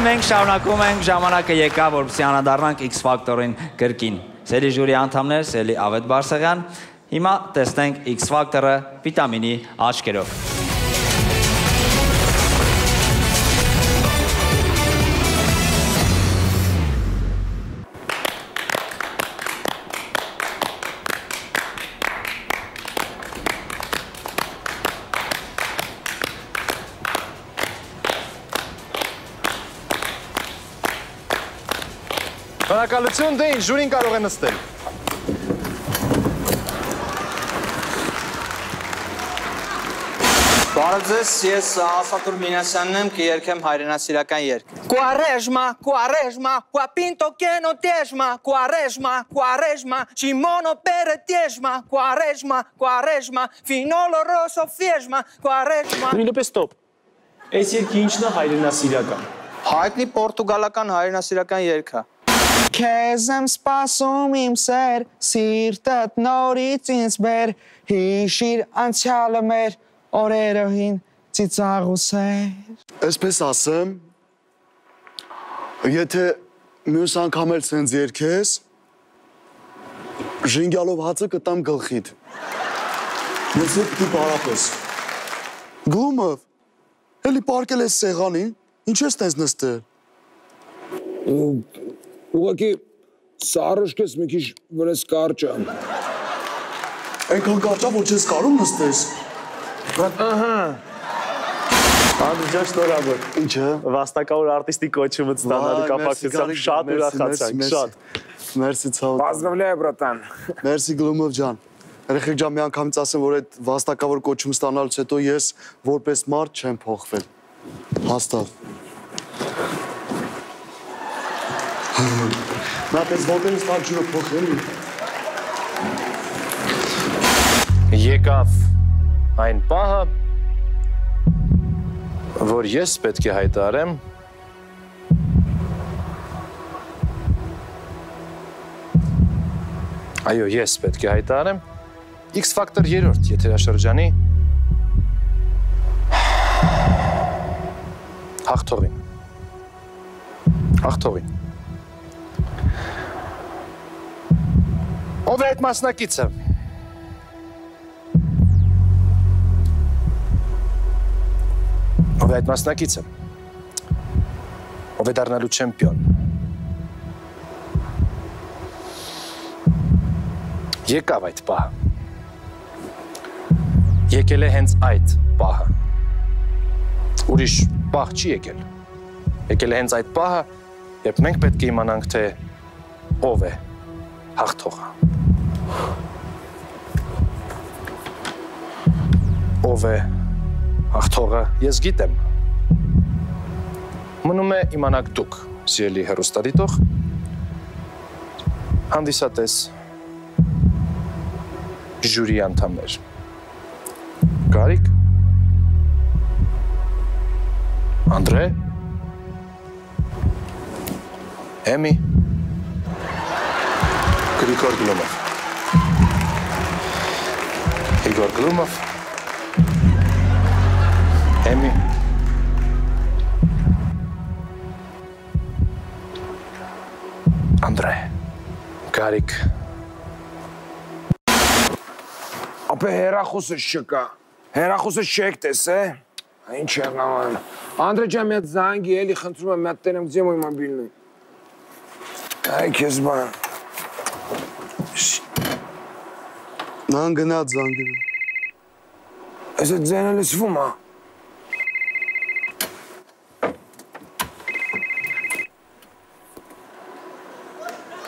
մենք շարունակում ենք ժամանակը եկավ, որպեսզի անդրադառնանք X Factor-ին կրկին։ Սելի ժյուրի անդամներ, Սելի Ավետ Բարսեղյան, հիմա տեսնենք X Factor-ը վիտամինի աչքերով։ Շնորհակալություն, դե ինչ, ժյուրին կարող է նստել։ Բարև ձեզ, ես Ալֆատուր Մինասյանն եմ, կերգեմ հայրենասիրական երգ։ Quaresma, Quaresma, qua pinto che non tiesma, Quaresma, Quaresma, Cimono per tiesma, Quaresma, Quaresma, fino l'oroso fiesma, Quaresma։ Նույնպես ստոպ։ Այս երգի ինչն է հայրենասիրական։ Հայտնի պորտուգալական հայրենասիրական երգ է։ Քեզ եմ սպասում իմ սեր, սիրտդ նորից ինձ բեր, հիշիր անցյալը մեր, օրերը հին ծիծաղուսեր։ Այսպես ասեմ, եթե մյուս անգամ էլ սենց երգես, ժինգյալով հացը կտամ գլխիդ։ Ես հետ դու բարապես։ Գլումով, էլի պարկել ես սեղանին, ինչ ես տենց նստել։ Ուղղակի սարոշկես մի քիչ վրես կարճ եմ։ Այնքան կարճ է, որ չես կարում նստես։ Ահա։ Անդրեյ շնորհավոր։ Ինչը։ Վաստակավոր արտիստի կոչումը ստանալու կապակցությամբ շատ ուրախացանք, շատ։ Մերսի ցավ։ Поздравляю, братан։ Մերսի Գլումով ջան։ Երեխեք ջան, մի անգամից ասեմ, որ այդ վաստակավոր կոչում ստանալուց հետո ես որպես մարդ չեմ փոխվել։ Հաստատ։ Նա պես ոտերս տանջուրը փոխելի։ Եկավ այն պահը, որ ես պետք է հայտարեմ այո, ես պետք է հայտարեմ X Factor 3-րդ եթերաշրջանի հաղթողին։ Ով է այդ մասնակիցը։ Ով է այդ մասնակիցը։ Ով է դառնալու չեմպիոն։ Եկավ այդ պահը։ Եկել է հենց այդ պահը։ Ուրիշ պահ չի եկել։ Եկել է հենց այդ պահը, երբ մենք պետք է իմանանք, թե ով է հաղթողը։ Ով է հաղթողը, ես գիտեմ։ Մնում է իմանաք դուք, սիրելի հեռուստադիտող, հանդիսատես, ժյուրի անդամներ։ Գարիկ, Անդրե, Էմի, Գրիգոր Գլումով, Իգոր Գլումով, Էմի, Անդրե, Գարիկ։ Ապե հերախոսս չկա։ Հերախոսս չեք տեսե։ Ինչ եղավ։ Անդրեյ ջան, մի հատ զանգի էլի խնդրում եմ, մի հատ տենեմ, где мой мобильный։ Այ քեզ բան։ Նան գնաց զանգը։ Այս այդ ձայնը լսվում է։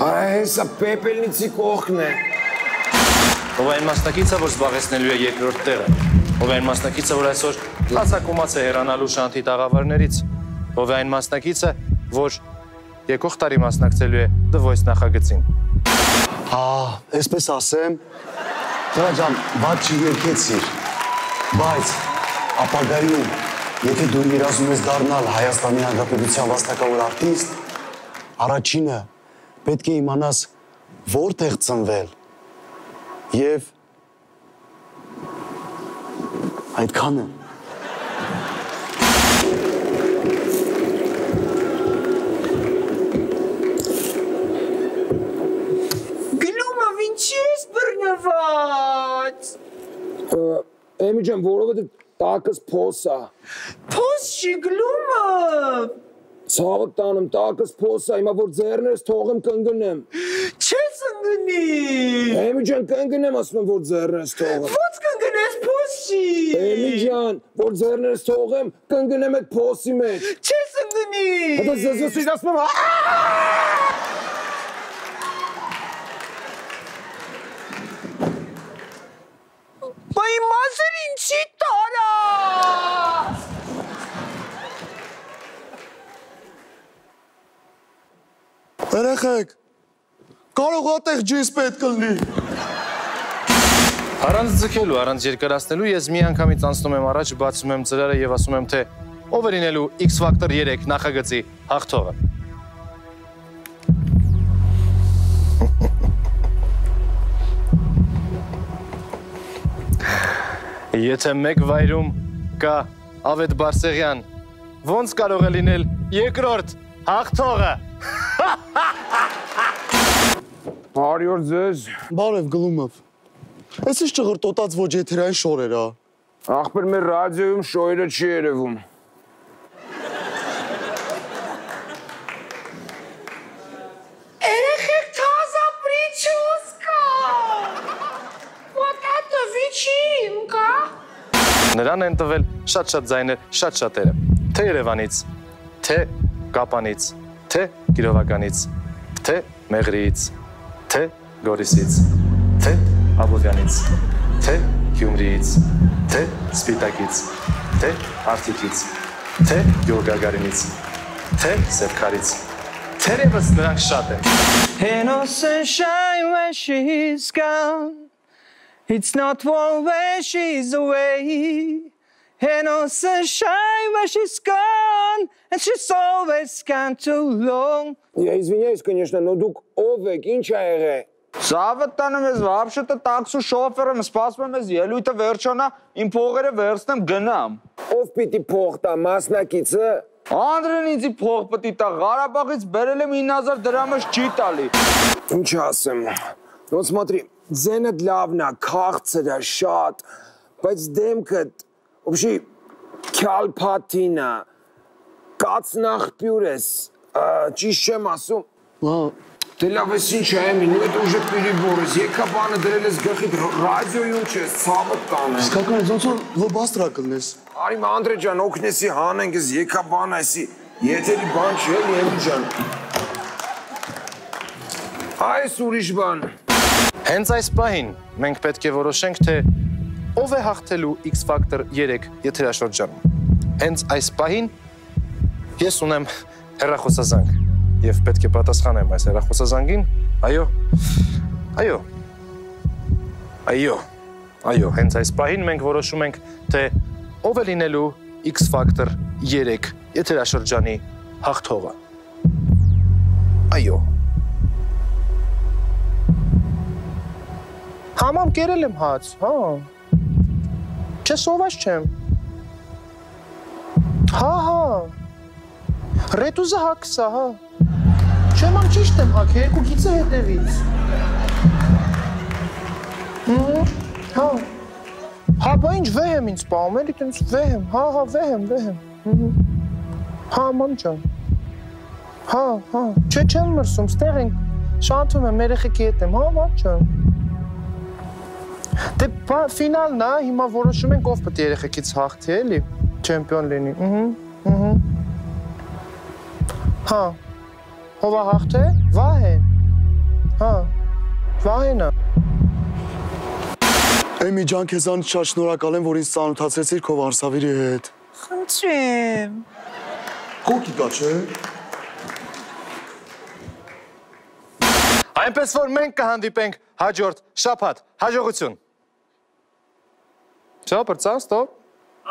Այ սա պեպելնիցի կողքն է։ Ով այն մասնակիցը, որ զբաղեցնելու է երկրորդ տեղը։ Ով այն մասնակիցը, որ այսօր լացակումած է հեռանալու շանթի տաղավարներից։ Ով այն մասնակիցը, որ եկող տարի մասնակցելու է The Voice նախագծին։ Այսպես ասեմ, տղա ջան, բաց չերգեցիր, բայց ապագայում, եթե դու երազում ես դառնալ Հայաստանի Հանրապետության վաստակավոր արտիստ, առաջինը պետք է իմանաս որտեղ ծնվել եւ այդքանը։ Էմի ջան, որովհետև տակս փոս է։ Փոս չի գլումը։ Ցավը տանեմ, տակս փոս է, հիմա որ ձեռներս թողեմ կընկնեմ։ Չես ընկնի։ Էմի ջան, կընկնեմ, ասում եմ, որ ձեռներս թողեմ։ Ո՞նց կընկնես փոս չի։ Էմի ջան, որ ձեռներս թողեմ, կընկնեմ այդ փոսի մեջ։ Չես ընկնի։ Հետո զզվից ասում եմ, Բայ մազերին չի տարա։ Երեխեք, կարող ատեղ ջինս պետք կլինի։ Առանց ձգելու, առանց երկարացնելու ես մի անգամից անցնում եմ առաջ, բացում եմ ծրարը եւ ասում եմ, թե ով է լինելու X Factor 3 նախագծի հաղթողը։ Եթե մեկ վայրում կա Ավետ Բարսեղյան, ոնց կարող է լինել երկրորդ հաղթողը։ Բարյոր ձեզ։ Բարև Գլումով։ Այս ինչ ճղրտոտած ոչ եթերային շորեր է։ Ախպեր մեր ռադիոյում շոյերը չի երևում։ Երեխեք թազա պրիչուսկա։ Вот это вечеринка։ Նրան են տվել շատ-շատ ձայներ, շատ-շատերը, թե Երևանից, թե Կապանից, թե Կիրովականից, թե Մեղրիից, թե Գորիսից, թե Աբովյանից, թե Գյումրիից, թե Սպիտակից, թե Արթիկից, թե Գյուրգագարինից, թե Սևքարից, թերևս նրանք շատ են։ Ain't no sunshine when she's gone. It's not one way she's away. Ain't no sunshine when she's gone. And she's always gone too long. Я извиняюсь, конечно, но դուք ով եք, ինչ ա եղել։ Սավը տանում ես վաբշետը տաքսու շոֆերը սպասում ես ելույթը վերջանա, իմ փողերը վերցնեմ գնամ։ Ով պիտի փող տա, մասնակիցը։ Անդրեն ինձի փող պիտի տա, Ղարաբաղից բերել եմ 9000 դրամս չի տալի։ Ինչ ասեմ։ Вот смотри, ձենդ լավն է, քաղցր է շատ, բայց դեմքդ вообще քյալփաթին է, կացնախպյուր ես, ճիշտ չեմ ասում։ Դե լավ ես ինչ եմ, նույն այդ ուժը պիրիբորես, եկաբանը դրել ես գլխիդ ռադիոյում չես, ցավը տանեմ։ Իսկական ոնց որ լոբաստրա կլնես։ Արի Անդրե ջան, օգնեսի հանենք ես եկաբան այսի, եթերի բան չի էլի Էմի ջան։ Այս ուրիշ բան։ Հենց այս պահին մենք պետք է որոշենք, թե ով է հաղթելու X Factor 3 եթերաշրջանում։ Հենց այս պահին ես ունեմ հեռախոսազանգ եւ պետք է պատասխանեմ այս հեռախոսազանգին։ Այո, հենց այս պահին մենք որոշում ենք, թե ով է լինելու X Factor 3 եթերաշրջանի հաղթողը։ Այո։ Համամ կերել եմ հաց, հա։ Չսոված չեմ։ Հա։ Ռետուզը հակսա, հա։ Չեմ ամ ճիշտ եմ հակ, երկուքիցը հետևից։ Հա։ Հա, բա ինչ վեհ եմ ինձ պահում, էլի տենց վեհ եմ, հա, վեհ եմ։ Հա, ման ջան։ Հա, չեմ մրսում, ստեղ ենք, շանթում եմ, երեխեքի հետ եմ, հա, ման ջան։ Դե ֆինալն է, հիմա որոշում ենք ով պետք է երեխեքից հաղթի, էլի, չեմպիոն լինի։ Հա։ Ով է հաղթե։ Վահեն։ Հա։ Վահենը։ Էմի ջան, քեզանից շատ շնորհակալ եմ, որ ինձ ծանոթացրեցիր քո Վարշավի հետ։ Խնդրեմ։ Կոկի կա, չէ։ Այնպես որ մենք կհանդիպենք հաջորդ շաբաթ, հաջողություն։ Չէ, պրծան, ստոպ։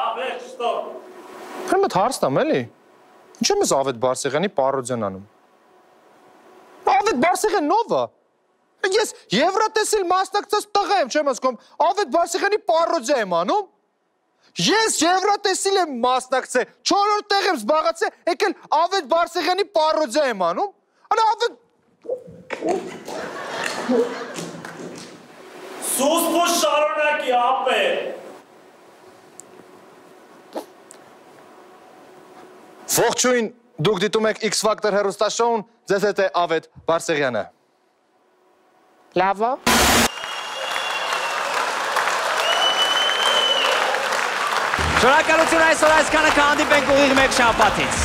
Ավետ, ստոպ։ Հենց մտ հարցնամ, էլի։ Ինչ եմ ես Ավետ Բարսեղյանի պարոդիան անում։ Ավետ Բարսեղյան նովա։ Ես Եվրատեսիլ մասնակցած տղա եմ, չեմ ասում, Ավետ Բարսեղյանի պարոդիա եմ անում։ Ես Եվրատեսիլ եմ մասնակցել, 4-րդ տեղ եմ զբաղացել, եկել Ավետ Բարսեղյանի պարոդիա եմ անում։ Անա Ավետ Սուսպո շարունակի ապե։ Ողջույն, դուք դիտում եք X Factor հեռուստաշոուն, ձեզ հետ է Ավետ Բարսեղյանը։ Լավա։ Շնորհակալություն այսօր այսքանը կհանդիպենք ուղիղ մեկ շաբաթից։